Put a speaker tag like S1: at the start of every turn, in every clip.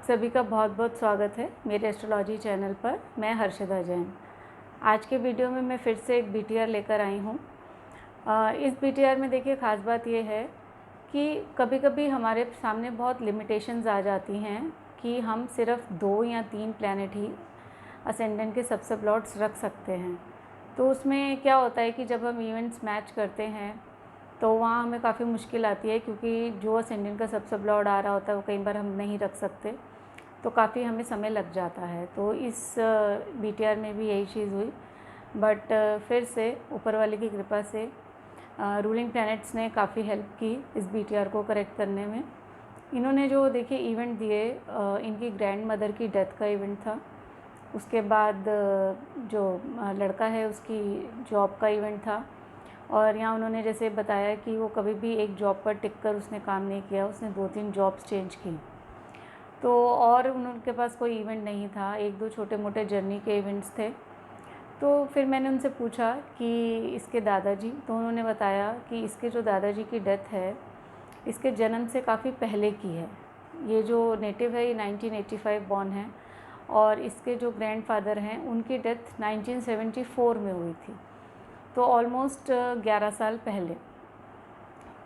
S1: सभी का बहुत बहुत स्वागत है मेरे एस्ट्रोलॉजी चैनल पर। मैं हर्षदा जैन। आज के वीडियो में मैं फिर से एक बीटीआर लेकर आई हूँ। इस बीटीआर में देखिए ख़ास बात यह है कि कभी कभी हमारे सामने बहुत लिमिटेशंस आ जाती हैं कि हम सिर्फ 2 या 3 प्लैनेट ही असेंडेंट के सब लॉर्ड्स रख सकते हैं। तो उसमें क्या होता है कि जब हम इवेंट्स मैच करते हैं तो वहाँ हमें काफ़ी मुश्किल आती है, क्योंकि जो असेंडेंट का सब लॉर्ड आ रहा होता है वो कई बार हम नहीं रख सकते, तो काफ़ी हमें समय लग जाता है। तो इस बीटीआर में भी यही चीज़ हुई, बट फिर से ऊपर वाले की कृपा से रूलिंग प्लैनेट्स ने काफ़ी हेल्प की इस बीटीआर को करेक्ट करने में। इन्होंने जो देखिए इवेंट दिए, इनकी ग्रैंड मदर की डेथ का इवेंट था, उसके बाद जो लड़का है उसकी जॉब का इवेंट था, और यहाँ उन्होंने जैसे बताया कि वो कभी भी एक जॉब पर टिक कर उसने काम नहीं किया, उसने 2-3 जॉब्स चेंज की। तो और उनके पास कोई इवेंट नहीं था, 1-2 छोटे मोटे जर्नी के इवेंट्स थे। तो फिर मैंने उनसे पूछा कि इसके दादाजी, तो उन्होंने बताया कि इसके जो दादाजी की डेथ है इसके जन्म से काफ़ी पहले की है। ये जो नेटिव है ये 1985 बॉर्न है, और इसके जो ग्रैंडफादर हैं उनकी डेथ 1974 में हुई थी, तो ऑलमोस्ट 11 साल पहले।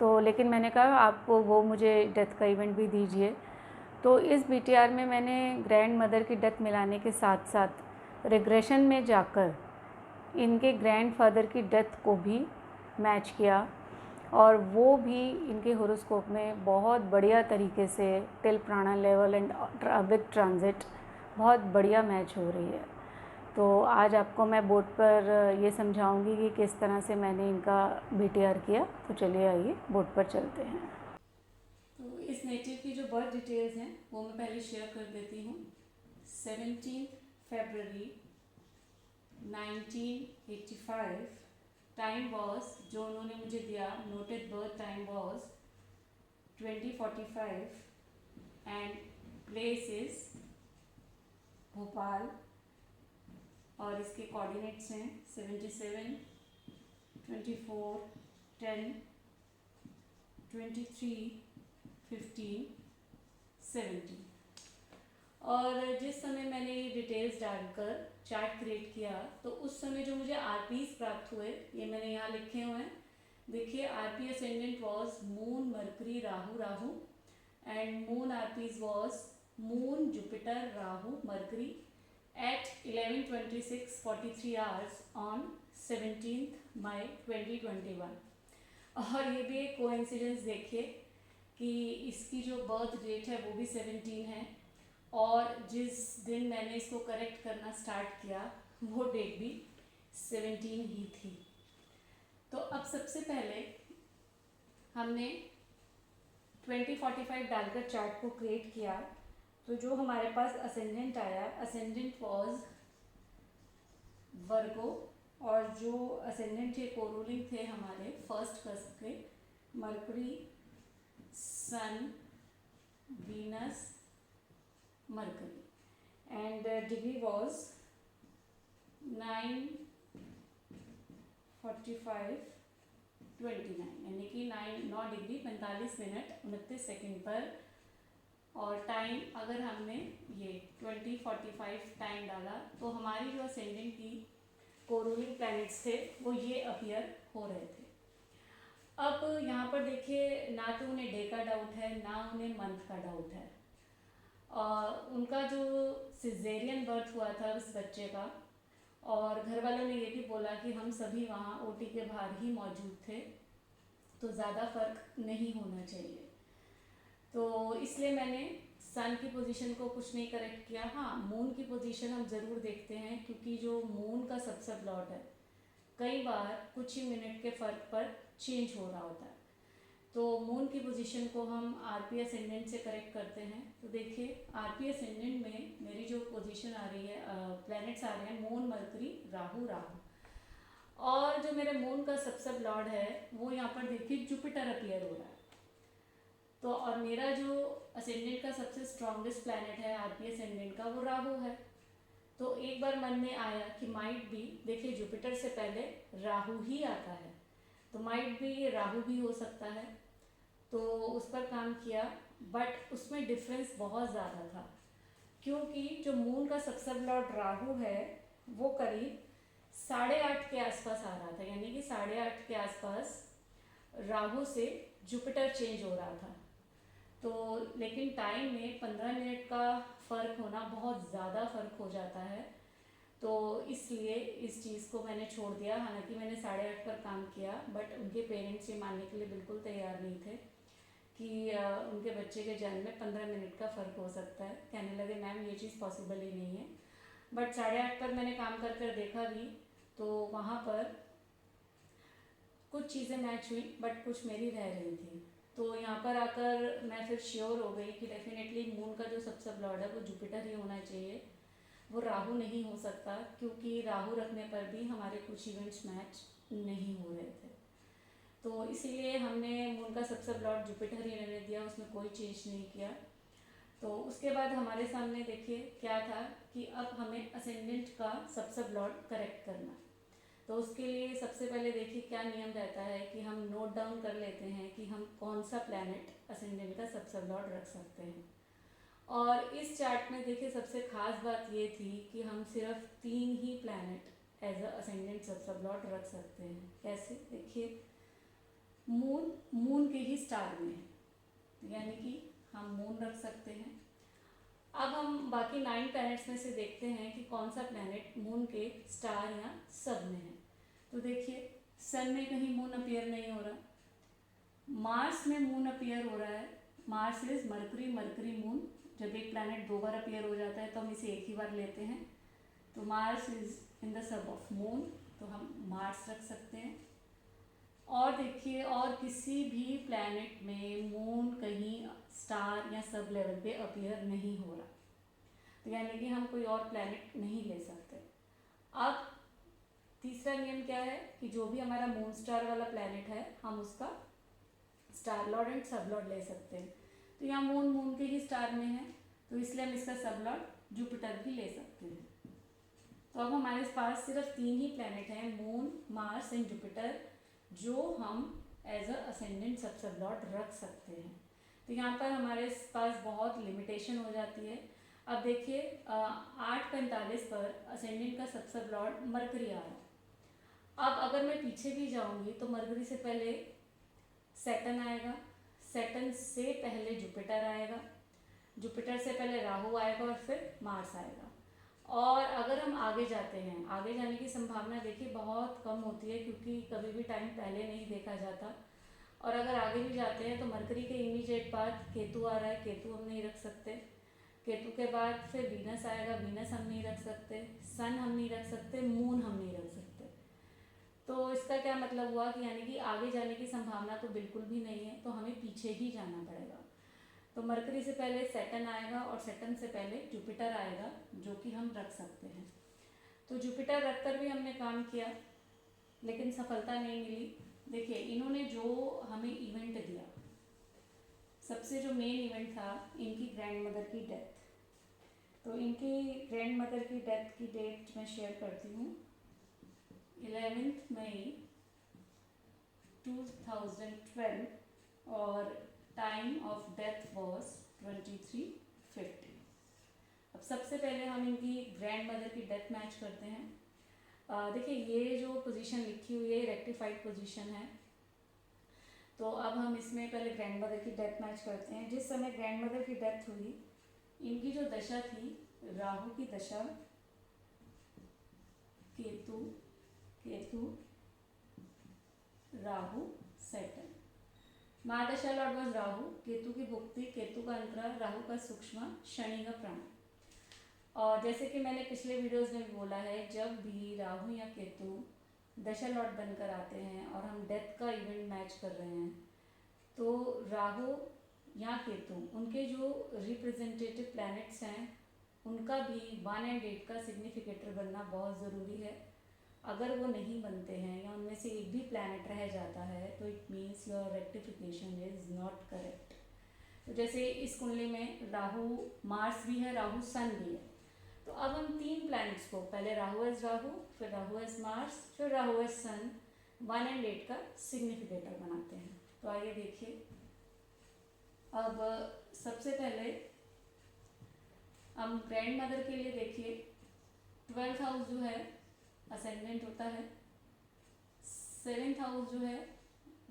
S1: तो लेकिन मैंने कहा आप वो मुझे डेथ का इवेंट भी दीजिए। तो इस बीटीआर में मैंने ग्रैंड मदर की डेथ मिलाने के साथ साथ रिग्रेशन में जाकर इनके ग्रैंडफादर की डेथ को भी मैच किया, और वो भी इनके होरोस्कोप में बहुत बढ़िया तरीके से टिल प्राणा लेवल एंड विद ट्रांजिट बहुत बढ़िया मैच हो रही है। तो आज आपको मैं बोर्ड पर ये समझाऊंगी कि किस तरह से मैंने इनका बीटीआर किया। तो चलिए आइए बोर्ड पर चलते हैं। तो इस नेटिव की जो बर्थ डिटेल्स हैं वो मैं पहले शेयर कर देती हूँ। 17 फरवरी 1985 टाइम वॉज, जो उन्होंने मुझे दिया, noted birth time was 20:45 and place is Bhopal, और इसके कोऑर्डिनेट्स हैं 77, 24, 10, 23, 15, 17। और जिस समय मैंने ये डिटेल्स डालकर चार्ट क्रिएट किया तो उस समय जो मुझे आरपीस प्राप्त हुए ये मैंने यहाँ लिखे हुए हैं। देखिए RP ascendant was Moon Mercury Rahu Rahu, and Moon RPs was Moon Jupiter Rahu Mercury at 11:26:43 hours on 17 May 2021। और ये भी एक कोइंसिडेंस देखिए कि इसकी जो बर्थ डेट है वो भी 17 है, और जिस दिन मैंने इसको करेक्ट करना स्टार्ट किया वो डेट भी 17 ही थी। तो अब सबसे पहले हमने 20:45 डालकर चार्ट को क्रिएट किया। तो जो हमारे पास असेंडेंट आया, असेंडेंट वॉज वर्गो, और जो असेंडेंट थे कोरूलिंग थे हमारे फर्स्ट कस्प के Mercury, Sun, Venus, Mercury, and degree was 9:45:29, यानी कि 9 डिग्री 45 मिनट 29 सेकेंड पर। और टाइम अगर हमने ये 20:45 टाइम डाला तो हमारी जो असेंडेंट की कोरूलिंग प्लैनेट्स थे वो ये अपीयर हो रहे थे। अब यहाँ पर देखिए ना तो उन्हें डे का डाउट है ना उन्हें मंथ का डाउट है। उनका जो सिजेरियन बर्थ हुआ था उस बच्चे का, और घर वालों ने ये भी बोला कि हम सभी वहाँ ओटी के बाहर ही मौजूद थे, तो ज़्यादा फर्क नहीं होना चाहिए। तो इसलिए मैंने सन की पोजीशन को कुछ नहीं करेक्ट किया। हाँ, मून की पोजीशन हम ज़रूर देखते हैं, क्योंकि जो मून का सब लॉर्ड है कई बार कुछ ही मिनट के फ़र्क पर चेंज हो रहा होता है। तो मून की पोजीशन को हम आरपी असेंडेंट से करेक्ट करते हैं। तो देखिए आरपी असेंडेंट में मेरी जो पोजीशन आ रही है, प्लैनेट्स आ रहे हैं मून मरकरी राहु राहु, और जो मेरे मून का सब लॉर्ड है वो यहाँ पर देखिए जुपिटर अपीयर हो रहा है। तो और मेरा जो असेंडेंट का सबसे स्ट्रॉन्गेस्ट प्लैनेट है आरपी असेंडेंट का वो राहु है। तो एक बार मन में आया कि माइट भी, देखिए जुपिटर से पहले राहु ही आता है, तो माइट भी ये राहु भी हो सकता है। तो उस पर काम किया, बट उसमें डिफरेंस बहुत ज़्यादा था। क्योंकि जो मून का सबसे लॉर्ड राहु है वो करीब 8:30 के आसपास आ रहा था, यानी कि 8:30 के आसपास राहु से जुपिटर चेंज हो रहा था। तो लेकिन टाइम में 15 मिनट का फ़र्क होना बहुत ज़्यादा फ़र्क हो जाता है, तो इसलिए इस चीज़ को मैंने छोड़ दिया। हालांकि मैंने 8:30 पर काम किया, बट उनके पेरेंट्स ये मानने के लिए बिल्कुल तैयार नहीं थे कि उनके बच्चे के जन्म में 15 मिनट का फ़र्क हो सकता है। कहने लगे मैम ये चीज़ पॉसिबल ही नहीं है। बट 8:30 पर मैंने काम कर कर देखा भी, तो वहाँ पर कुछ चीज़ें मैच हुई बट कुछ मेरी रह रही थी। तो यहाँ पर आकर मैं फिर श्योर हो गई कि डेफिनेटली मून का जो सबसे लॉर्ड है वो जुपिटर ही होना चाहिए, वो राहु नहीं हो सकता, क्योंकि राहु रखने पर भी हमारे कुछ इवेंट्स मैच नहीं हो रहे थे। तो इसीलिए हमने मून का सबसे लॉर्ड जुपिटर ही रहने दिया, उसमें कोई चेंज नहीं किया। तो उसके बाद हमारे सामने देखिए क्या था कि अब हमें असेंडेंट का सबसे लॉर्ड करेक्ट करना। तो उसके लिए सबसे पहले देखिए क्या नियम रहता है कि हम नोट डाउन कर लेते हैं कि हम कौन सा प्लैनेट असेंडेंट का सबसे लॉर्ड रख सकते हैं। और इस चार्ट में देखिए सबसे खास बात ये थी कि हम सिर्फ 3 ही प्लैनेट एज अ असेंडेंट सबसे लॉर्ड रख सकते हैं। कैसे? देखिए मून के ही स्टार में है, यानी कि हम मून रख सकते हैं। अब हम बाकी 9 प्लैनेट्स में से देखते हैं कि कौन सा प्लैनेट मून के स्टार या सब में है। तो देखिए सन में कहीं मून अपीयर नहीं हो रहा, मार्स में मून अपीयर हो रहा है। Mars is mercury, mercury moon. जब एक प्लैनेट 2 बार अपीयर हो जाता है तो हम इसे एक ही बार लेते हैं। तो Mars is in the sub of moon, तो हम मार्स रख सकते हैं। और देखिए और किसी भी प्लैनेट में मून कहीं स्टार या सब लेवल पे अपीयर नहीं हो रहा, तो यानी कि हम कोई और प्लैनेट नहीं ले सकते। अब तीसरा नियम क्या है कि जो भी हमारा मून स्टार वाला प्लैनेट है हम उसका स्टार लॉर्ड एंड सब लॉर्ड ले सकते हैं। तो यहाँ मून के ही स्टार में है, तो इसलिए हम इसका सब लॉर्ड जुपिटर भी ले सकते हैं। तो अब हमारे पास सिर्फ 3 ही प्लैनेट हैं, मून, मार्स एंड जुपिटर, जो हम एज अ असेंडेंट सबसे लॉर्ड रख सकते हैं। तो यहाँ पर हमारे पास बहुत लिमिटेशन हो जाती है। अब देखिए 8:45 पर असेंडेंट का सबसे लॉर्ड मरकरी आ रहा है। अब अगर मैं पीछे भी जाऊंगी तो मरकरी से पहले सैटर्न आएगा, सैटर्न से पहले जुपिटर आएगा, जुपिटर से पहले राहु आएगा और फिर मार्स आएगा। और अगर हम आगे जाते हैं, आगे जाने की संभावना देखिए बहुत कम होती है, क्योंकि कभी भी टाइम पहले नहीं देखा जाता। और अगर आगे भी जाते हैं तो मरकरी के इमीडिएट बाद केतु आ रहा है, केतु हम नहीं रख सकते। केतु के बाद फिर वीनस आएगा, वीनस हम नहीं रख सकते। सन हम नहीं रख सकते, मून हम नहीं रख सकते। तो इसका क्या मतलब हुआ कि यानी कि आगे जाने की संभावना तो बिल्कुल भी नहीं है, तो हमें पीछे ही जाना पड़ेगा। तो मरकरी से पहले सैटर्न आएगा और सैटर्न से पहले जुपिटर आएगा, जो कि हम रख सकते हैं। तो जुपिटर रखकर भी हमने काम किया लेकिन सफलता नहीं मिली। देखिए इन्होंने जो हमें इवेंट दिया, सबसे जो मेन इवेंट था इनकी ग्रैंड मदर की डेथ। तो इनकी ग्रैंड मदर की डेथ की डेट मैं शेयर करती हूँ, 11 मई 2012 और टाइम ऑफ डेथ वॉज 23:50। अब सबसे पहले हम इनकी ग्रैंड मदर की डेथ मैच करते हैं। देखिए ये जो पोजीशन लिखी हुई है रेक्टिफाइड पोजीशन है, तो अब हम इसमें पहले ग्रैंड मदर की डेथ मैच करते हैं। जिस समय ग्रैंड मदर की डेथ हुई, इनकी जो दशा थी राहु की दशा, Ketu Ketu Rahu Saturn. Mahadasha lord was Rahu, Ketu की भुक्ति, केतु का अंतराल, राहु का सूक्ष्म, शनि का प्राण। और जैसे कि मैंने पिछले वीडियोस में भी बोला है, जब भी राहु या केतु दशा लॉर्ड बनकर आते हैं और हम डेथ का इवेंट मैच कर रहे हैं, तो राहु या केतु उनके जो रिप्रेजेंटेटिव प्लैनेट्स हैं उनका भी 1 and 8 का सिग्निफिकेटर बनना बहुत ज़रूरी है। अगर वो नहीं बनते हैं या उनमें से एक भी प्लैनेट रह जाता है तो it means your rectification is not correct. तो जैसे इस कुंडली में राहु मार्स भी है, राहु सन भी है। तो अब हम 3 प्लैनेट्स को, पहले राहु एज राहु, फिर राहु एज मार्स, फिर राहु एज सन, 1 and 8 का सिग्निफिकेटर बनाते हैं। तो आइए देखिए। अब सबसे पहले हम ग्रैंड मदर के लिए देखिए 12th हाउस जो है असेंडेंट होता है, 7th हाउस जो है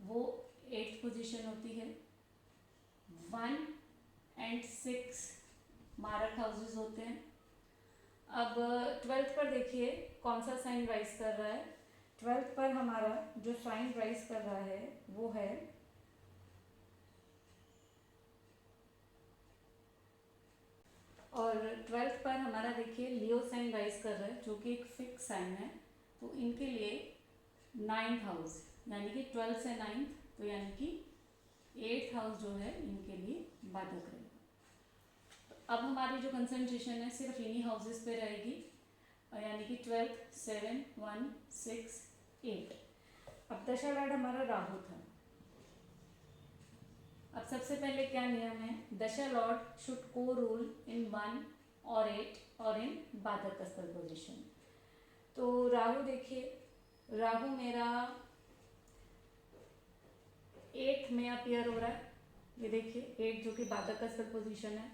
S1: वो 8th पोजीशन होती है, 1 एंड 6 मारक हाउसेस होते हैं। अब 12th पर देखिए कौन सा साइन राइज कर रहा है। 12th पर हमारा जो साइन राइज कर रहा है वो है और 12th पर हमारा देखिए लियो साइन राइज कर रहा है जो कि एक फिक्स साइन है। तो इनके लिए 9th हाउस यानी कि 12 से 9th, तो यानी कि 8th हाउस जो है इनके लिए बाधक रहेगा। तो अब हमारी जो कंसंट्रेशन है सिर्फ इन्हीं हाउसेस पे रहेगी, यानी कि 12, 7, 1, 6, 8। अब दशा लॉर्ड हमारा राहु था। अब सबसे पहले क्या नियम है, दशा लॉर्ड शुड को रूल इन 1 और 8 और इन बाधक अस्तर पोजिशन। तो राहु देखिए, राहु मेरा 8 में अपीयर हो रहा है, ये देखिए 8 जो कि बाधक अस्तर पोजिशन है,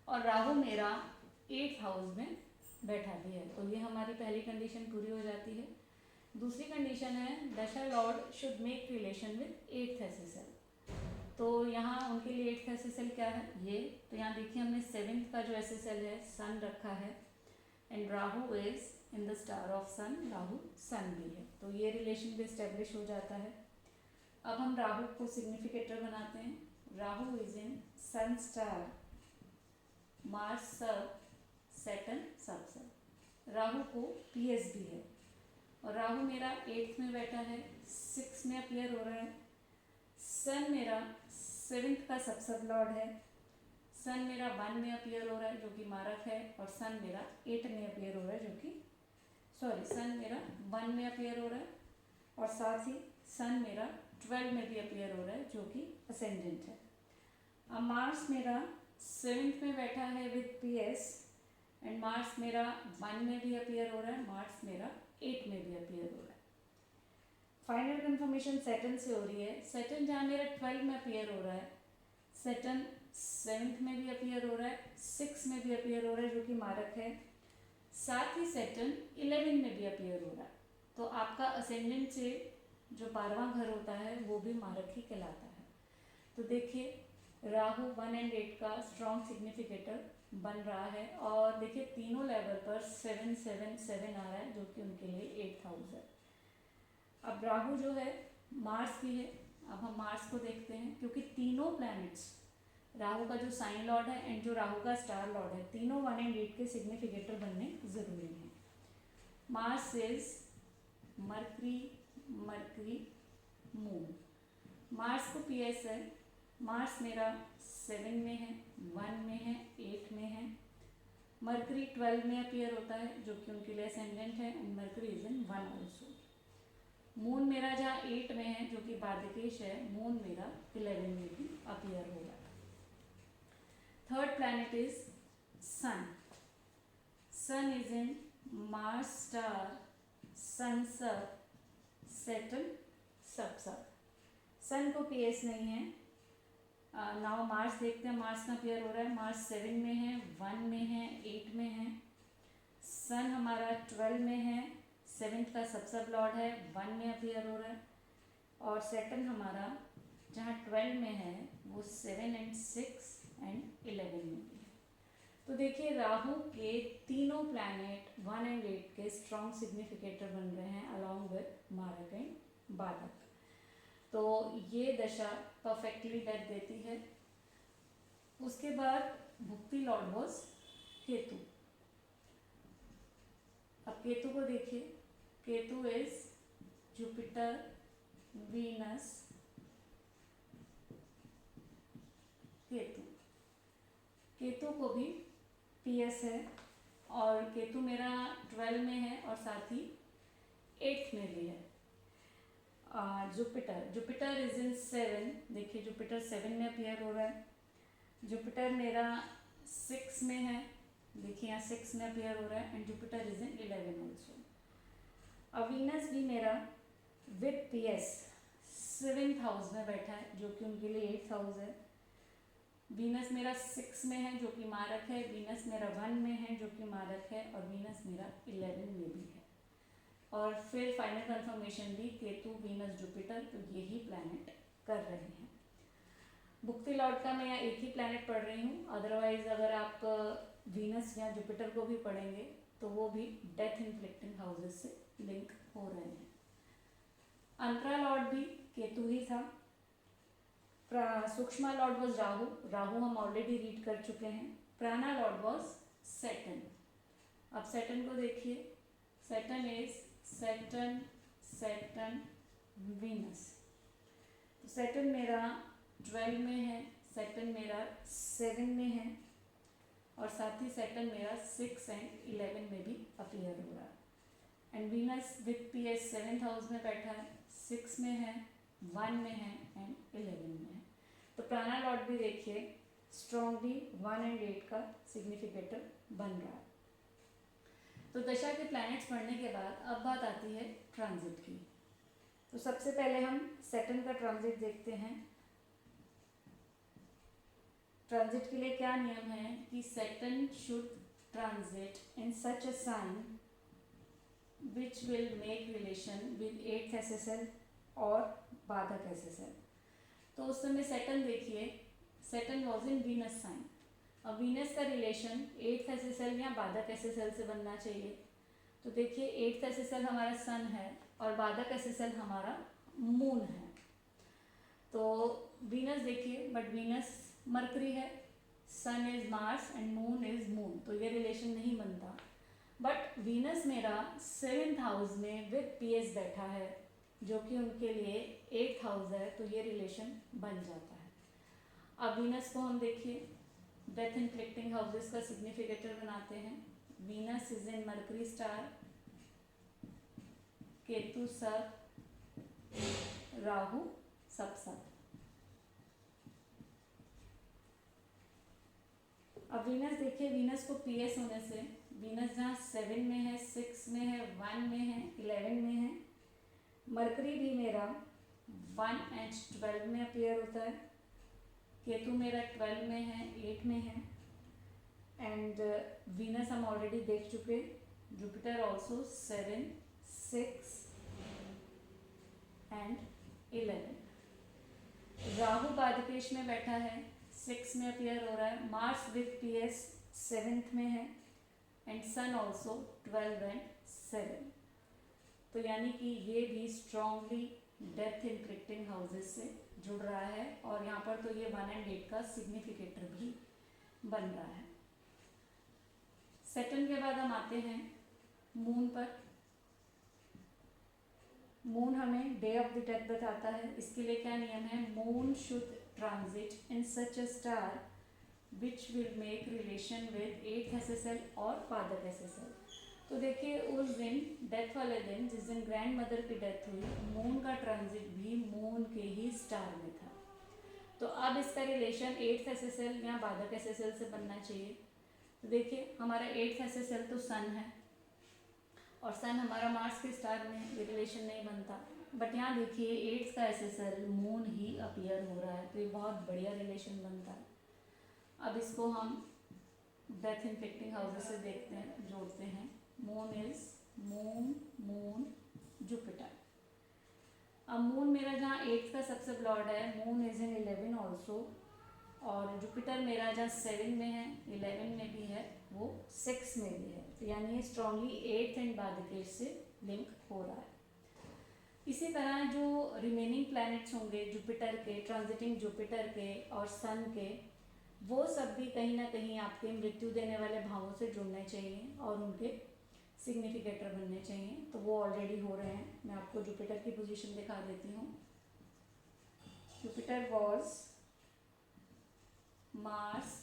S1: और राहु मेरा 8th हाउस में बैठा भी है। तो ये हमारी पहली कंडीशन पूरी हो जाती है। दूसरी कंडीशन है दशा Lord should make relation with 8th SSL. तो यहाँ उनके लिए 8th एसएसएल क्या है ये, तो यहाँ देखिए हमने 7th का जो एसएसएल है सन रखा है, and Rahu is in the star of Sun, Rahu Sun भी है, तो ये रिलेशन भी स्टेब्लिश हो जाता है। अब हम राहु को सिग्निफिकेटर बनाते हैं। Rahu is in Sun star, Mars sub, Saturn sub sub. Rahu को पीएस भी है, और राहु मेरा 8th में बैठा है, 6 में अपीयर हो रहा है। सन मेरा 7th का सब लॉर्ड है, सन मेरा 1 में अपीयर हो रहा है जो कि मारक है, और सन मेरा 8 में अपीयर हो रहा है जो कि सन मेरा 1 में अपीयर हो रहा है, और साथ ही सन मेरा 12 में भी अपीयर हो रहा है जो कि असेंडेंट है। अब मार्स मेरा 7th में बैठा है विद पीएस, एंड मार्स मेरा 1 में भी अपीयर हो रहा है, मार्स मेरा 8 में भी अपीयर हो रहा है। फाइनल कंफर्मेशन सैटर्न से हो रही है। सैटर्न जहाँ मेरा 12 में अपीयर हो रहा है, सैटर्न 7th में भी अपीयर हो रहा है, 6 में भी अपीयर हो रहा है जो कि मारक है, साथ ही सैटर्न 11 में भी अपीयर हो रहा है। तो आपका असेंडेंट से जो 12वां घर होता है वो भी मारक ही कहलाता है। तो देखिए राहु 1 एंड 8 का स्ट्रॉन्ग सिग्निफिकेटर बन रहा है, और देखिए तीनों लेवल पर 7, 7, 7 आ रहा है जो कि उनके लिए 8th हाउस है। अब राहु जो है मार्स भी है। अब हम मार्स को देखते हैं, क्योंकि तीनों प्लैनेट्स, राहु का जो साइन लॉर्ड है एंड जो राहु का स्टार लॉर्ड है, तीनों 1 एंड 8 के सिग्निफिकेटर बनने ज़रूरी हैं। Mars is mercury, mercury moon. Mars को पीएस है। मार्स मेरा 7 में है, 1 में है, 8 में है। मरकरी 12 में अपीयर होता है जो कि उनके लिए असेंडेंट है, and mercury is in 1 also. Moon मेरा जहाँ 8 में है जो कि बाधकेश है, मून मेरा 11 में भी अपीयर होगा। Third planet is Sun. Sun is in Mars star, Sun sub, Saturn sub सब। सन को पीएस नहीं है। नाउ मार्स देखते हैं, मार्स का अपीयर हो रहा है। मार्स 7 में है, 1 में है, 8 में है। सन हमारा 12 में है, 7th का सब लॉर्ड है, 1 में अपीयर हो रहा है, और सैटर्न हमारा जहाँ 12 में है वो 7 एंड 6 एंड 11 में भी है। तो देखिए राहु के तीनों प्लैनेट 1 एंड 8 के स्ट्रॉन्ग सिग्निफिकेटर बन रहे हैं अलॉन्ग विद मारक एंड बाधक। तो ये दशा परफेक्टली डेथ देती है। उसके बाद भुक्ति लॉर्ड वॉज केतु। अब केतु को देखिए, Ketu is Jupiter, Venus, Ketu. Ketu को भी पीएस है, और केतु मेरा 12 में है और साथ ही 8th में भी है। Jupiter, Jupiter is in 7। देखिए जुपिटर 7 में अपीयर हो रहा है। जुपिटर मेरा 6 में है, देखिए यहाँ 6 में अपीयर हो रहा है, and Jupiter is in 11 also. अब वीनस भी मेरा विद पीएस 7th हाउस में बैठा है जो कि उनके लिए 8th हाउस है। वीनस मेरा 6 में है जो कि मारक है, वीनस मेरा 1 में है जो कि मारक है, और वीनस मेरा 11 में भी है। और फिर फाइनल कंफर्मेशन भी केतु वीनस जुपिटर, तो यही प्लैनेट कर रहे हैं। भुक्ति लॉर्ड का मैं यहाँ एक ही प्लैनेट पढ़ रही हूँ, अदरवाइज अगर आप वीनस या जुपिटर को भी पढ़ेंगे तो वो भी डेथ इन्फ्लिक्टिंग हाउसेस से लिंक हो रहे हैं। अंतरा लॉर्ड भी केतु ही था। सूक्ष्म लॉर्ड वॉज राहु, राहु हम ऑलरेडी रीड कर चुके हैं। प्राणा लॉर्ड वॉज सैटर्न। अब सैटर्न को देखिए, सैटर्न इज सैटर्न वीनस। तो सैटर्न मेरा 12 में है, सैटर्न मेरा 7 में है, और साथ ही सैटर्न मेरा 6 एंड 11 में भी अपीयर हो रहा है। And Venus with PS 7th house में बैठा है, 6 में है, 1 में है एंड 11 में है। तो प्राणा लॉर्ड भी देखिए स्ट्रॉन्गली 1 एंड 8 का सिग्निफिकेटर बन रहा है। तो दशा के प्लैनेट्स पढ़ने के बाद अब बात आती है ट्रांजिट की। तो सबसे पहले हम सैटर्न का ट्रांजिट देखते हैं। ट्रांजिट के लिए क्या नियम है कि Saturn should transit in such a sign which will make relation with 8th SSL और बाधक SSL। तो उस समय सैटर्न देखिए, Saturn was in Venus sign. अब वीनस का रिलेशन 8th SSL या बाधक SSL से बनना चाहिए। तो देखिए 8th SSL हमारा सन है और बाधक SSL हमारा मून है। तो वीनस देखिए, बट वीनस मरकरी है, Sun is Mars and Moon is Moon, तो ये रिलेशन नहीं बनता। बट वीनस मेरा 7th हाउस में विद PS बैठा है जो कि उनके लिए 8th हाउस है, तो ये रिलेशन बन जाता है। अब वीनस को हम देखिए डेथ इन्फ्लिक्टिंग हाउसेस का सिग्निफिकेटर बनाते हैं। Venus is in mercury star, Ketu सब, राहु सब। अब वीनस देखिए, वीनस को PS होने से वीनस जहाँ 7 में है, 6 में है, 1 में है, 11 में है। मरकरी भी मेरा 1 एंड 12 में अपीयर होता है। केतु मेरा 12 में है, 8 में है, एंड वीनस हम ऑलरेडी देख चुके। Jupiter also 7, 6 and 11। राहु बाधकेश में बैठा है, 6 में अपीयर हो रहा है। मार्स विथ PS 7th में है एंड सन ऑल्सो 12 एंड 7। तो यानी कि ये भी स्ट्रॉन्गली डेथ इन्फ्लिक्टिंग हाउसेस से जुड़ रहा है, और यहाँ पर तो ये 1 एंड 8 का सिग्निफिकेटर भी बन रहा है। सैटर्न के बाद हम आते हैं मून पर। मून हमें डे ऑफ द डेथ बताता है। इसके लिए क्या नियम है? Moon should transit in such a star which will make relation with 8th SSL और बाधक SSL। तो देखिए उस दिन, डेथ वाले दिन, जिस दिन ग्रैंड मदर की डेथ हुई, मून का ट्रांजिट भी मून के ही स्टार में था। तो अब इसका रिलेशन 8th SSL या बाधक SSL से बनना चाहिए। तो देखिए हमारा 8th SSL तो सन है, और सन हमारा मार्स के स्टार में, ये रिलेशन नहीं बनता। बट यहाँ देखिए 8th का SSL मून ही अपीयर हो रहा है, तो ये बहुत बढ़िया रिलेशन बनता है। अब इसको हम डेथ इन्फेक्टिंग हाउसेस से देखते हैं, जोड़ते हैं। Moon is Moon Jupiter. अब मून मेरा जहाँ 8th का सबसे लॉर्ड है, मून इज इन 11 ऑल्सो, और जुपिटर मेरा जहाँ 7 में है, 11 में भी है, वो 6 में भी है। तो यानी ये स्ट्रांगली 8th एंड बाधकेश से लिंक हो रहा है। इसी तरह जो रिमेनिंग प्लैनेट्स होंगे जुपिटर के, ट्रांजिटिंग जुपिटर के और सन के, वो सब भी कहीं ना कहीं आपके मृत्यु देने वाले भावों से जुड़ने चाहिए और उनके सिग्निफिकेटर बनने चाहिए। तो वो ऑलरेडी हो रहे हैं। मैं आपको जुपिटर की पोजीशन दिखा देती हूँ। Jupiter was Mars,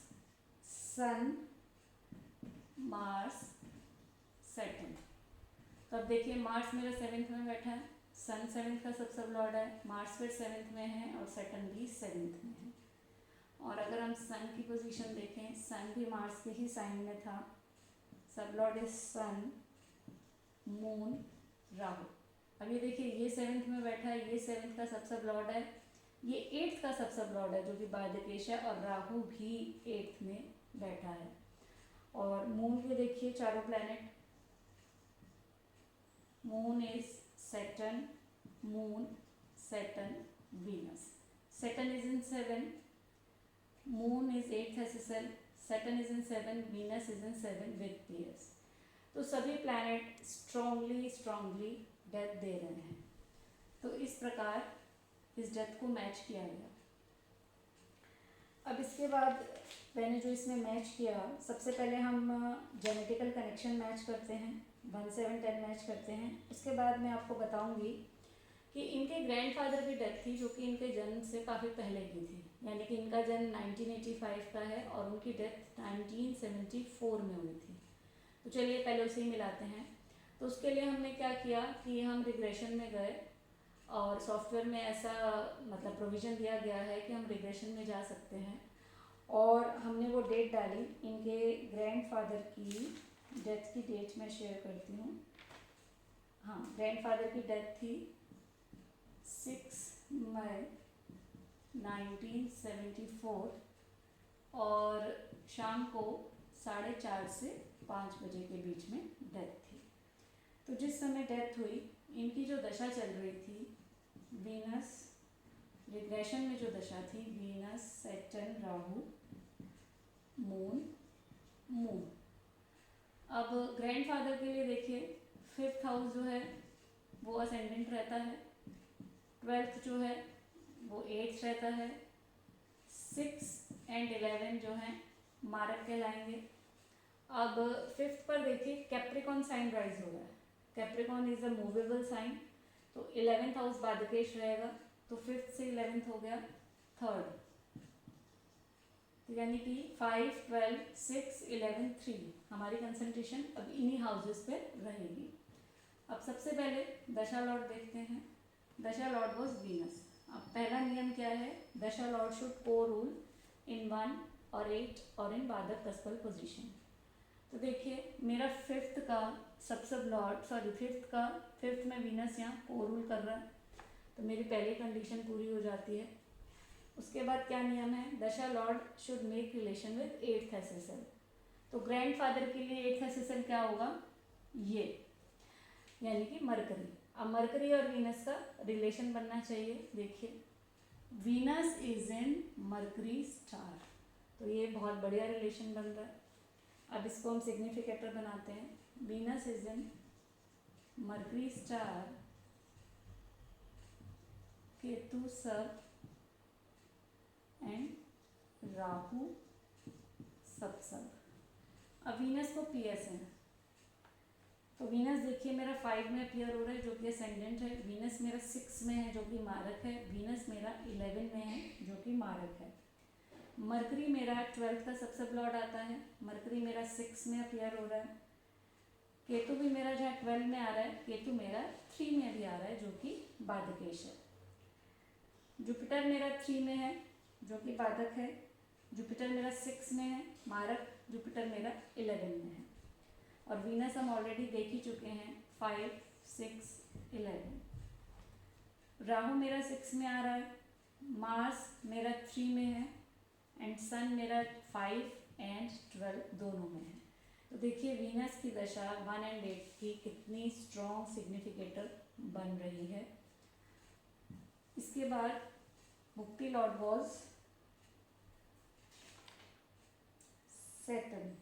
S1: Sun, Mars, Saturn. तो अब देखिए मार्स मेरा 7th में बैठा है, सन 7th का सब लॉर्ड है, मार्स फिर 7th में है और सैटर्न भी 7th में है। और अगर हम सन की पोजीशन देखें, सन भी मार्स के ही साइन में था। Sub lord is Sun, Moon, Rahu. अब ये देखिए ये 7th में बैठा है, ये 7th का सब लॉर्ड है, ये 8th का सबसब लॉर्ड है जो कि बाध्यकेश है, और राहु भी 8th में बैठा है। और मून के देखिए चारों planet, moon is Saturn, moon Saturn Venus. Saturn is in 7, moon is 8th SSL, Saturn is in 7, Venus is in 7 with pairs. तो सभी प्लैनेट स्ट्रांगली डेथ दे रहे हैं। तो इस प्रकार इस डेथ को मैच किया गया। अब इसके बाद मैंने जो इसमें मैच किया, सबसे पहले हम जेनेटिकल कनेक्शन मैच करते हैं, 1 7 10 मैच करते हैं। उसके बाद मैं आपको बताऊंगी कि इनके ग्रैंडफादर की डेथ थी जो कि इनके जन्म से काफ़ी पहले की थी, यानी कि इनका जन्म 1985 का है और उनकी डेथ 1974 में हुई थी। तो चलिए पहले उसे ही मिलाते हैं। तो उसके लिए हमने क्या किया कि हम रिग्रेशन में गए, और सॉफ्टवेयर में ऐसा मतलब प्रोविज़न दिया गया है कि हम रिग्रेशन में जा सकते हैं, और हमने वो डेट डाली। इनके ग्रैंडफादर की डेथ की डेट मैं शेयर करती हूँ। हाँ, ग्रैंडफादर की डेथ थी 6 मई 1974 और शाम को 4:30 से 5 बजे के बीच में डेथ थी। तो जिस समय डेथ हुई, इनकी जो दशा चल रही थी वीनस, रिग्रेशन में जो दशा थी Venus Saturn Rahu moon moon. अब ग्रैंडफादर के लिए देखिए 5th हाउस जो है वो असेंडेंट रहता है, 12th जो है वो 8th रहता है, 6 and 11 जो है मारक कहलाएंगे। अब 5th पर देखिए कैप्रिकॉन साइन राइज हो रहा है। Capricorn is a movable sign, तो 11th हाउस बाध्यकेश रहेगा, तो 5th से 11th हो गया 3rd, तो यानी कि 5 12 6 11 3 हमारी कंसंट्रेशन अब इन्हीं हाउसेस पे रहेगी। अब सबसे पहले दशा लॉर्ड देखते हैं। दशा लॉर्ड वॉज वीनस। अब पहला नियम क्या है, दशा लॉर्ड शुड को रूल इन 1 और 8 और इन बाधक कस्पल पोजीशन। तो देखिए मेरा 5th का सबसब लॉर्ड, सॉरी 5th में वीनस यहाँ को रूल कर रहा है, तो मेरी पहली कंडीशन पूरी हो जाती है। उसके बाद क्या नियम है, दशा Lord should make relation with 8th SSL. तो ग्रैंडफादर के लिए 8th एसएसएल क्या होगा, ये यानी कि मरकरी। अब मरकरी और वीनस का रिलेशन बनना चाहिए। देखिए Venus is in mercury star, तो ये बहुत बढ़िया रिलेशन बन रहा है। अब इसको हम सिग्निफिकेटर बनाते हैं। Venus is in mercury star, Ketu सब एंड राहु सबसब। अब वीनस को पीएस है, तो वीनस देखिए मेरा 5 में अपीयर हो रहा है जो कि असेंडेंट है, वीनस मेरा 6 में है जो कि मारक है, वीनस मेरा 11 में है जो कि मारक है। मरकरी मेरा 12th का सबसब लॉर्ड आता है, मरकरी मेरा 6 में अपीयर हो रहा है। केतु भी मेरा जहाँ 12 में आ रहा है, केतु मेरा 3 में भी आ रहा है जो कि बाधकेश है। जुपिटर मेरा 3 में है जो कि बाधक है, जुपिटर मेरा 6 में है मारक, जुपिटर मेरा 11 में है। और वीनस हम ऑलरेडी देख ही चुके हैं 5 6 11। राहु मेरा 6 में आ रहा है, मार्स मेरा 3 में है एंड सन मेरा 5 एंड 12 दोनों में है। तो देखिए वीनस की दशा 1 and 8 की कितनी स्ट्रॉन्ग सिग्निफिकेटर बन रही है। इसके बाद bhukti lord was Saturn.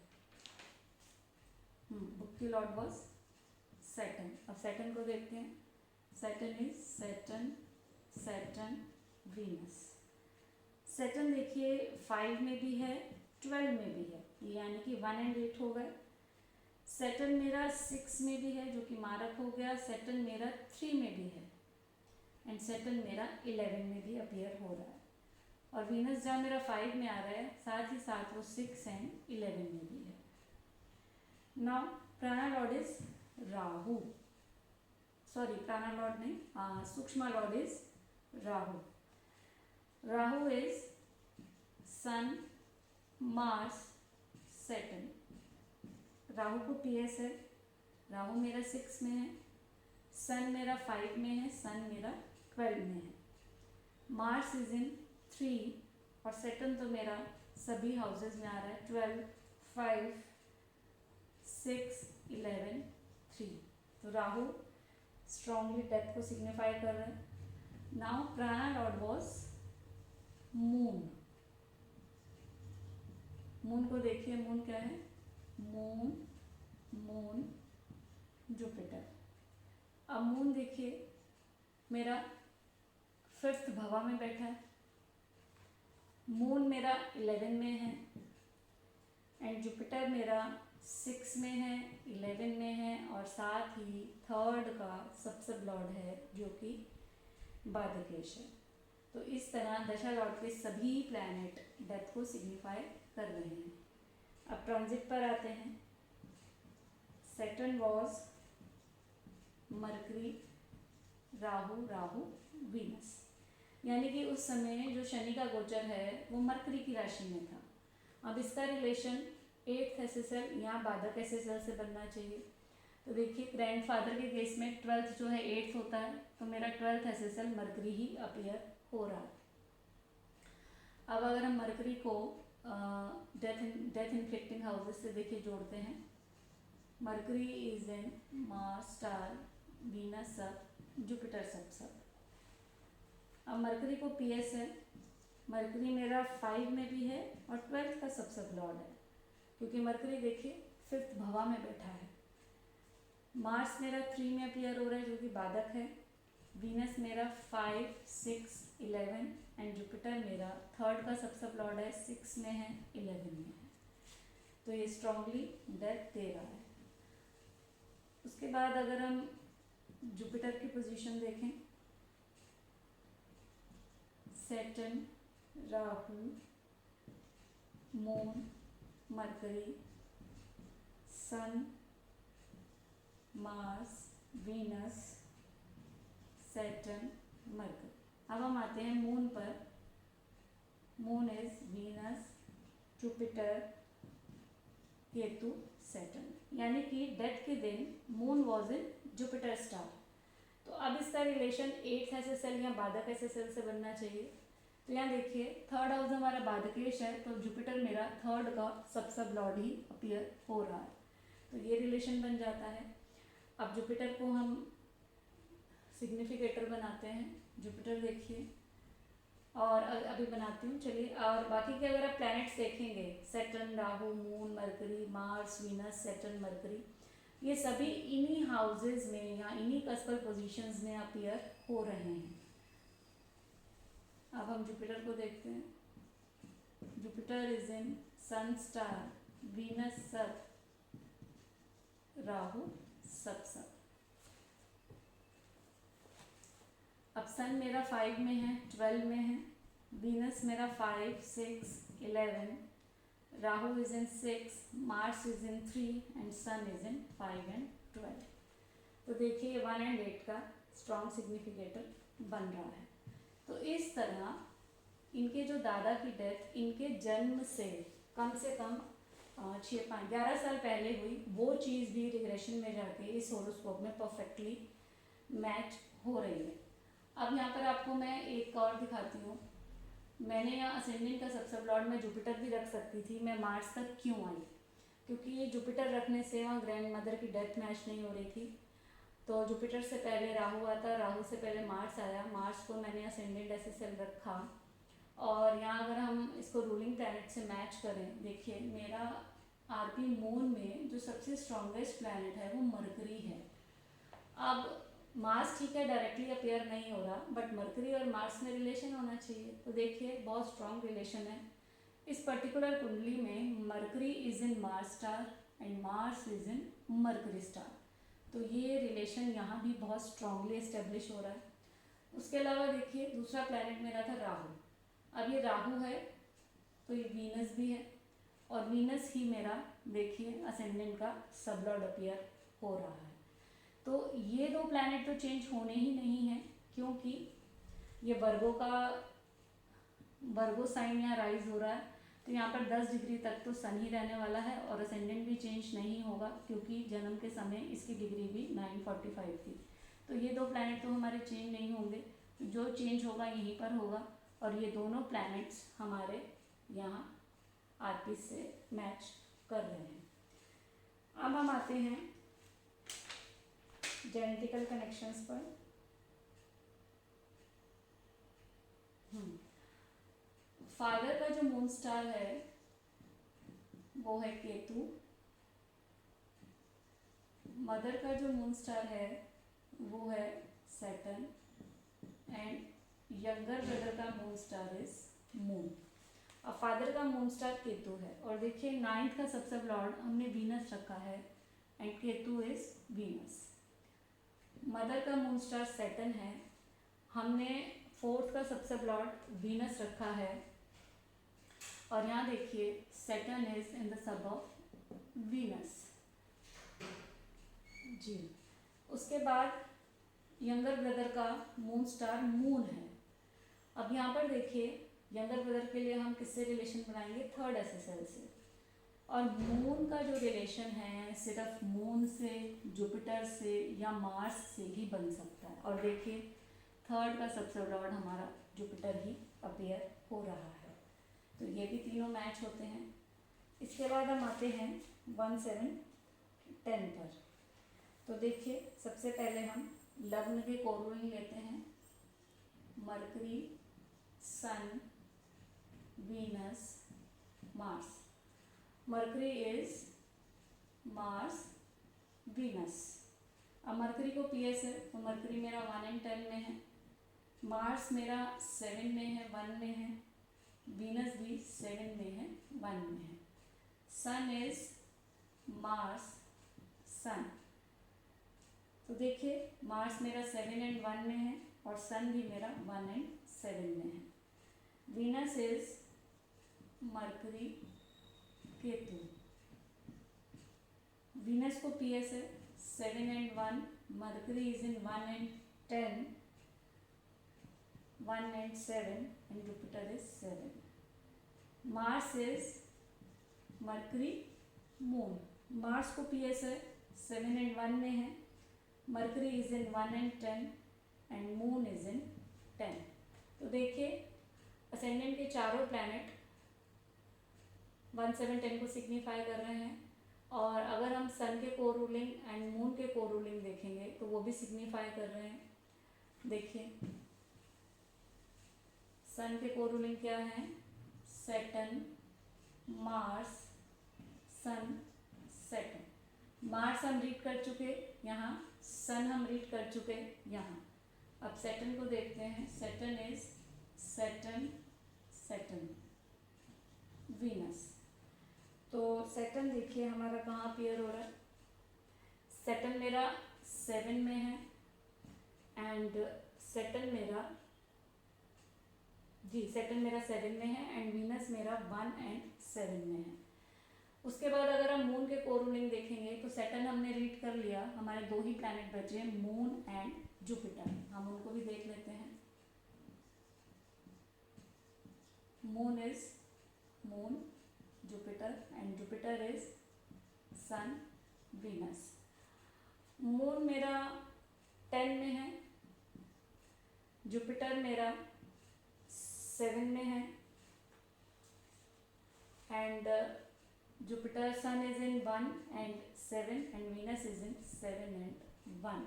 S1: Bhukti lord was Saturn. अब सैटर्न को देखते हैं। Saturn is Saturn Venus. Saturn देखिए 5 में भी है 12 में भी है, यानी कि 1 and 8 हो गए। सैटर्न मेरा 6 में भी है जो कि मारक हो गया, सैटर्न मेरा 3 में भी है एंड सैटर्न मेरा 11 में भी अपीयर हो रहा है। और वीनस जहाँ मेरा 5 में आ रहा है, साथ ही साथ वो 6 एंड 11 में भी है। Now prana lord is Rahu, sorry prana lord नहीं, सूक्ष्म lord is Rahu. Rahu is Sun Mars Saturn. Rahu को पीएस है, राहु मेरा 6 में है, सन मेरा 5 में है, सन मेरा 12 में है। मार्स इज इन 3 और सैटर्न तो मेरा सभी हाउसेज में आ रहा है 12, 5, 6, 11, 3। तो राहु स्ट्रॉन्गली डेथ को सिग्निफाई कर रहे हैं। Now prana Lord was moon. Moon को देखिए, मून क्या है? Moon, moon, Jupiter. अब मून देखिए मेरा 5th भवा में बैठा है, मून मेरा 11 में है एंड जुपिटर मेरा 6 में है, 11 में है और साथ ही 3rd का सबसे लॉर्ड है जो कि बाधकेश है। तो इस तरह दशा लॉर्ड के सभी प्लैनेट डेथ को सिग्निफाई कर रहे हैं। अब ट्रांजिट पर आते हैं। Saturn was mercury, Rahu, Rahu, Venus, यानी कि उस समय जो शनि का गोचर है वो मरकरी की राशि में था। अब इसका रिलेशन 8th एसेसल या बाधक एसेसल से बनना चाहिए। तो देखिए ग्रैंडफादर के केस में 12th जो है 8th होता है, तो मेरा 12th एसेसल मरकरी ही अपीयर हो रहा है। अब अगर हम मरकरी को डेथ इन्फेक्टिंग हाउसेस से देखिए जोड़ते हैं, mercury is in Mars, star, Venus सब, जुपिटर सब। अब मरकरी को पीएस है, मरकरी मेरा 5 में भी है और 12th का सब लॉर्ड है, क्योंकि मरकरी देखिए 5th भवा में बैठा है। मार्स मेरा 3 में अपीयर हो रहा है जो कि बाधक है, वीनस मेरा 5, 6, 11 एंड जुपिटर मेरा 3rd का सब लॉर्ड है, 6 में है, 11 में है। तो ये स्ट्रांगली डेथ दे रहा है। उसके बाद अगर हम जुपिटर की पोजीशन देखें, सैटर्न, राहु, मून, मरकरी, सन, मार्स, वीनस, सैटर्न, मरकरी। अब हम आते हैं मून पर। Moon is Venus, Jupiter, Ketu, Saturn, यानी कि डेथ के दिन moon was in Jupiter star. तो अब इसका रिलेशन 8th एसेसल या बाधक एसेसल से बनना चाहिए। तो यहाँ देखिए 3rd हाउस हमारा बाधकेश है, तो जुपिटर मेरा 3rd का सब लॉर्ड ही अपीयर हो रहा है, तो ये रिलेशन बन जाता है। अब जुपिटर को हम सिग्निफिकेटर बनाते हैं। जुपिटर देखिए, और अभी बनाती हूँ चलिए। और बाकी के अगर आप प्लैनेट्स देखेंगे, Saturn, Rahu, moon, mercury, Mars, Venus, Saturn, mercury, ये सभी इन्हीं हाउसेज में या इन्हीं कस्पल पोजीशंस में अपीयर हो रहे हैं। अब हम जुपिटर को देखते हैं। Jupiter is in Sun, star, Venus sub, Rahu सब। अब सन मेरा 5 में है, 12 में है, वीनस मेरा 5, 6, 11, Rahu is in 6, Mars is in 3 and Sun is in 5 and 12। तो देखिए 1 एंड 8 का स्ट्रॉन्ग सिग्निफिकेटर बन रहा है। तो इस तरह इनके जो दादा की डेथ इनके जन्म से कम 11 साल पहले हुई, वो चीज़ भी रिग्रेशन में जाके इस होरोस्कोप में परफेक्टली मैच हो रही है। अब यहाँ पर आपको मैं एक और दिखाती हूँ। मैंने यहाँ असेंडेंट का सब लॉर्ड में जुपिटर भी रख सकती थी, मैं मार्स तक क्यों आई? क्योंकि ये जुपिटर रखने से वहाँ ग्रैंड मदर की डेथ मैच नहीं हो रही थी। तो जुपिटर से पहले राहु आता, राहु से पहले मार्स आया, मार्स को मैंने असेंडेंट एसेसल रखा। और यहाँ अगर हम इसको रूलिंग प्लैनेट से मैच करें, देखिए मेरा आरपी मून में जो सबसे स्ट्रॉन्गेस्ट प्लैनेट है वो मरकरी है। अब मार्स ठीक है डायरेक्टली अपीयर नहीं हो रहा, बट मरकरी और मार्स में रिलेशन होना चाहिए। तो देखिए बहुत स्ट्रॉन्ग रिलेशन है। इस पर्टिकुलर कुंडली में mercury is in Mars star and Mars is in mercury star, तो ये रिलेशन यहाँ भी बहुत स्ट्रांगली एस्टेब्लिश हो रहा है। उसके अलावा देखिए दूसरा प्लैनेट मेरा था राहु। अब ये राहु है तो ये वीनस भी है, और वीनस ही मेरा देखिए असेंडेंट का सब लॉर्ड अपीयर हो रहा है। तो ये दो प्लैनेट तो चेंज होने ही नहीं है, क्योंकि ये वर्गो साइन यहाँ राइज हो रहा है, तो यहाँ पर 10 डिग्री तक तो सन ही रहने वाला है और असेंडेंट भी चेंज नहीं होगा, क्योंकि जन्म के समय इसकी डिग्री भी 945 थी। तो ये दो प्लैनेट तो हमारे चेंज नहीं होंगे। तो जो चेंज होगा यहीं पर होगा, और ये दोनों प्लैनेट्स हमारे यहाँ आरपी से मैच कर रहे हैं। अब हम आते हैं जेनेटिकल कनेक्शंस पर। फादर का जो मून स्टार है वो है केतु, मदर का जो मून स्टार है वो है सैटर्न, एंड यंगर ब्रदर का मून स्टार इज मून। अब फादर का मून स्टार केतु है, और देखिए 9th का सबसे लॉर्ड हमने वीनस रखा है, and Ketu is Venus. Mother का मून स्टार सैटर्न है, हमने 4th का सबसे लॉर्ड वीनस रखा है, और यहाँ देखिए Saturn is in the sub of Venus ji. उसके बाद यंगर ब्रदर का मून स्टार मून है। अब यहाँ पर देखिए यंगर ब्रदर के लिए हम किससे रिलेशन बनाएंगे, 3rd एसएसएल से, और मून का जो रिलेशन है सिर्फ मून से, जुपिटर से या मार्स से ही बन सकता है, और देखिए 3rd का सबसे लॉर्ड हमारा जुपिटर ही अपीयर हो रहा है, तो ये भी तीनों मैच होते हैं। इसके बाद हम आते हैं 1, 7, 10 पर। तो देखिए सबसे पहले हम लग्न के कोरिलेशन लेते हैं, Mercury, Sun, Venus, Mars. Mercury is Mars Venus. अब मरकरी को पीएस है, तो मरकरी मेरा 1 and 10 में है, मार्स मेरा 7 में है, 1 में है, वीनस भी 7 में है, 1 में है। सन इज मार्स सन, तो देखिए मार्स मेरा 7 and 1 में है, और सन भी मेरा 1 and 7 में है। Venus is mercury Ketu. Venus को पीएस है 7 and 1, mercury is in 1 and 10, 1 and 7, and Jupiter is 7. Mars is mercury moon. Mars को पीएस है 7 and 1 में है, mercury is in 1 and 10, and Moon is in 10। तो देखिए असेंडेंट के चारों प्लैनेट 1, 7, 10 को सिग्निफाई कर रहे हैं, और अगर हम सन के को रूलिंग एंड मून के को रूलिंग देखेंगे तो वो भी सिग्निफाई कर रहे हैं। देखिए सन के को रूलिंग क्या है, सैटर्न, मार्स, सन, सैटर्न। मार्स हम रीड कर चुके यहाँ, सन हम रीड कर चुके यहाँ। अब सैटर्न को देखते हैं, Saturn is Saturn, Saturn, Venus. तो सैटर्न देखिए हमारा कहाँ अपीयर हो रहा है, सैटर्न मेरा 7 में है, एंड सैटर्न मेरा सैटर्न मेरा 7 में है, एंड वीनस मेरा 1 and 7 में है। उसके बाद अगर हम मून के को रूलिंग देखेंगे तो सैटर्न हमने रीड कर लिया, हमारे 2 ही प्लैनेट बचे, मून एंड जुपिटर। हम उनको भी देख लेते हैं। Moon is Moon, Jupiter, and Jupiter is Sun, Venus. Moon मेरा 10 में है, जुपिटर मेरा 7 में है, and Jupiter Sun is in 1 and 7, and Venus is in 7 and 1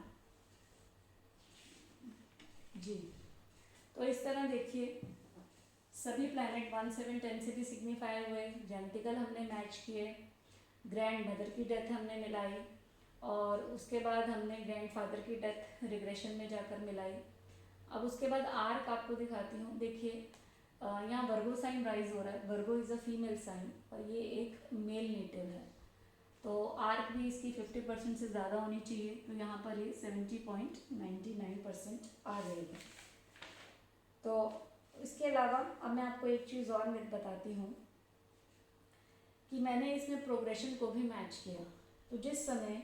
S1: जी। तो इस तरह देखिए सभी प्लैनेट 1, 7, 10 से भी सिग्निफाई हुए, जेनेटिकल हमने मैच किए, ग्रैंड मदर की डेथ हमने मिलाई, और उसके बाद हमने ग्रैंड फादर की डेथ रिग्रेशन में जाकर मिलाई। अब उसके बाद आर्क आपको दिखाती हूँ। देखिए यहाँ वर्गो साइन राइज हो रहा है, वर्गो इज़ अ फीमेल साइन, और ये एक मेल नेटिव है, तो आर्क भी इसकी 50% से ज़्यादा होनी चाहिए, तो यहाँ पर ये 70.99% आ जाएगी। तो इसके अलावा अब मैं आपको एक चीज़ और मैं बताती हूँ कि मैंने इसमें प्रोग्रेशन को भी मैच किया। तो जिस समय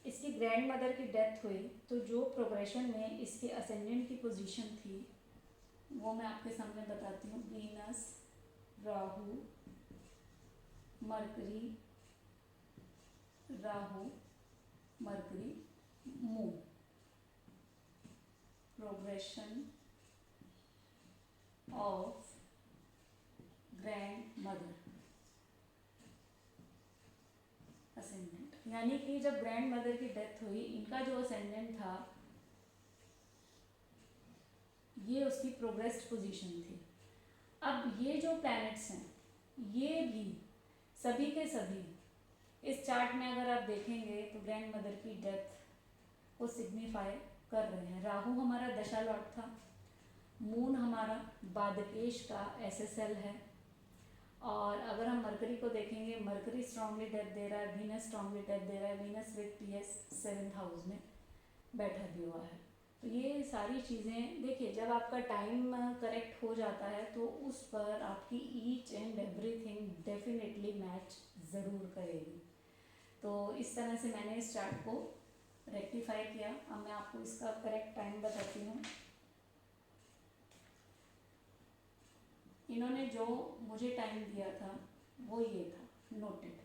S1: इसकी ग्रैंड मदर की डेथ हुई, तो जो प्रोग्रेशन में इसके असेंडेंट की पोजीशन थी वो मैं आपके सामने बताती हूँ। Venus, Rahu, mercury, Rahu, mercury, moon, progression of grand mother ascendant, यानी कि जब ग्रैंड मदर की डेथ हुई, इनका जो असेंडेंट था ये उसकी प्रोग्रेस्ड पोजीशन थी। अब ये जो प्लैनेट्स हैं ये भी सभी के सभी इस चार्ट में अगर आप देखेंगे तो ग्रैंड मदर की डेथ को सिग्निफाई कर रहे हैं। राहु हमारा दशा लॉर्ड था, मून हमारा बादकेश का एसएसएल है, और अगर हम मरकरी को देखेंगे, मरकरी स्ट्रांगली डेथ दे रहा है, वीनस स्ट्रांगली डेथ दे रहा है, Venus with PS 7th house में बैठा भी हुआ है। तो ये सारी चीज़ें देखिए, जब आपका टाइम करेक्ट हो जाता है तो उस पर आपकी each and everything definitely match ज़रूर करेगी। तो इस तरह से मैंने इस चार्ट को रेक्टिफाई किया। अब मैं आपको इसका करेक्ट टाइम बताती हूँ। इन्होंने जो मुझे टाइम दिया था वो ये था, noted,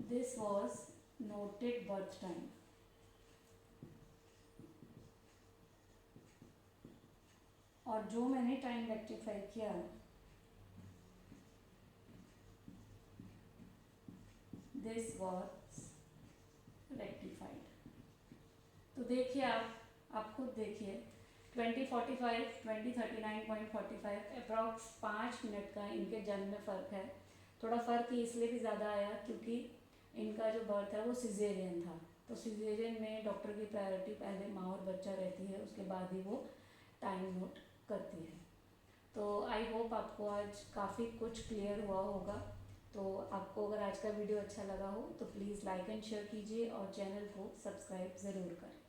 S1: this was noted birth time. और जो मैंने टाइम रेक्टिफाई किया दिस वॉज रेक्टिफाइड। तो देखिए, आप खुद देखिए, 2045, 2039.45 अप्रॉक्स 5 मिनट का इनके जन्म में फ़र्क है। थोड़ा फ़र्क इसलिए भी ज़्यादा आया क्योंकि इनका जो बर्थ है वो सिजेरियन था। तो सिजेरियन में डॉक्टर की प्रायोरिटी पहले माँ और बच्चा रहती है, उसके बाद ही वो टाइम नोट करती है। तो आई होप आपको आज काफ़ी कुछ क्लियर हुआ होगा। तो आपको अगर आज का वीडियो अच्छा लगा हो तो प्लीज़ लाइक एंड शेयर कीजिए और चैनल को सब्सक्राइब ज़रूर करें।